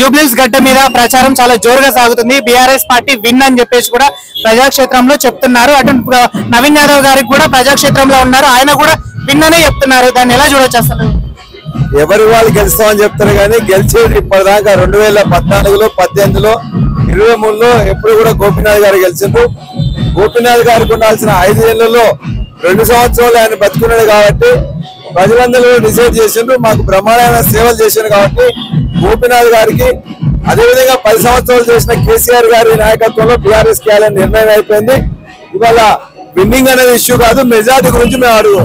జూబ్లీస్ గడ్డ మీద ప్రచారం చాలా జోరుగా సాగుతుంది. బీఆర్ఎస్ పార్టీ విన్ అని చెప్పేసి కూడా ప్రజాక్షేత్రంలో చెప్తున్నారు. అటు నవీన్ యాదవ్ గారికి కూడా ప్రజాక్షేత్రంలో ఉన్నారు, ఆయన కూడా విన్ అనే చెప్తున్నారు. దాన్ని ఎలా చూడొచ్చు అసలు? ఎవరి వాళ్ళు గెలుస్తామని చెప్తారు కానీ గెలిచేది ఇప్పటిదాకా 2014లో 18లో 23లో ఎప్పుడు కూడా గోపీనాథ్ గారు గెలిచిండ్రు. గోపీనాథ్ గారికి ఉండాల్సిన 5 ఏళ్లలో 2 సంవత్సరాలు ఆయన బతుకున్నాడు కాబట్టి ప్రజలందరూ డిసైడ్ చేసిండ్రు. మాకు బ్రహ్మాండమైన సేవలు చేసిండ్రు కాబట్టి గోపీనాథ్ గారికి, అదేవిధంగా 10 సంవత్సరాలు చేసిన కేసీఆర్ గారి నాయకత్వంలో బీఆర్ఎస్ కేయాలని నిర్ణయం అయిపోయింది. ఇవాళ విన్నింగ్ అనేది ఇష్యూ కాదు, మెజార్టీ గురించి మేము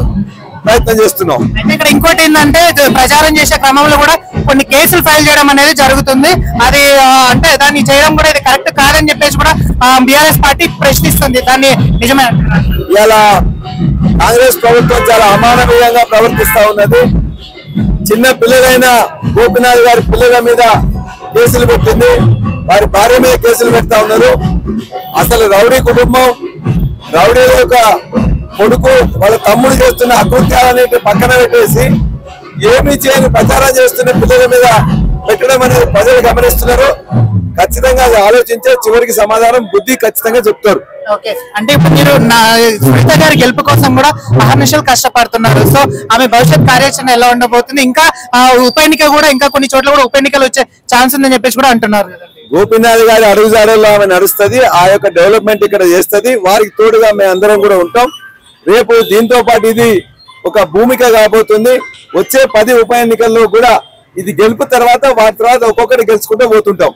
ప్రయత్నం చేస్తున్నాం. ఇక్కడ ఇంకోటి ఏంటంటే ప్రచారం చేసే క్రమంలో కూడా కొన్ని కేసులు ఫైల్ చేయడం అనేది జరుగుతుంది. అది అంటే దాన్ని చేయడం కూడా ఇది కరెక్ట్ కాదని చెప్పేసి కూడా బీఆర్ఎస్ పార్టీ ప్రశ్నిస్తుంది. దాన్ని నిజమే ఇలా కాంగ్రెస్ ప్రభుత్వం చాలా అమానవీయంగా ప్రవర్తిస్తా ఉన్నది. చిన్న పిల్లలైన గోపీనాథ్ గారి పిల్లల మీద కేసులు పెట్టింది, వారి భార్య మీద కేసులు పెడతా ఉన్నారు. అసలు రౌడీ కుటుంబం, రౌడీల యొక్క కొడుకు వాళ్ళ తమ్ముడు చేస్తున్న అకృత్యాలన్నిటి పక్కన పెట్టేసి ఏమీ చేయని ప్రచారం చేస్తున్న పిల్లల మీద పెట్టడం అనేది ప్రజలు గమనిస్తున్నారు. ఖచ్చితంగా అది ఆలోచించే చివరికి సమాధానం బుద్ధి ఖచ్చితంగా చెప్తారు. అంటే ఇప్పుడు మీరు సునీత గారి గెలుపు కోసం కూడా అహర్నిశలు కష్టపడుతున్నారు. సో ఆమె భవిష్యత్ కార్యాచరణ ఎలా ఉండబోతుంది? ఇంకా ఉప ఎన్నిక కూడా ఇంకా కొన్ని చోట్ల కూడా ఉప ఎన్నికలు వచ్చే ఛాన్స్ ఉందని చెప్పేసి కూడా అంటున్నారు. గోపీనాథ్ గారి అడుగుజాడల్లో ఆమె నడుస్తుంది, ఆ యొక్క డెవలప్మెంట్ ఇక్కడ చేస్తుంది. వారికి తోడుగా మేము అందరం కూడా ఉంటాం. రేపు దీంతో పాటు ఇది ఒక భూమిక కాబోతుంది. వచ్చే 10 ఉప ఎన్నికల్లో కూడా ఇది గెలుపు తర్వాత వాటి తర్వాత ఒక్కొక్కటి గెలుచుకుంటూ పోతుంటాం.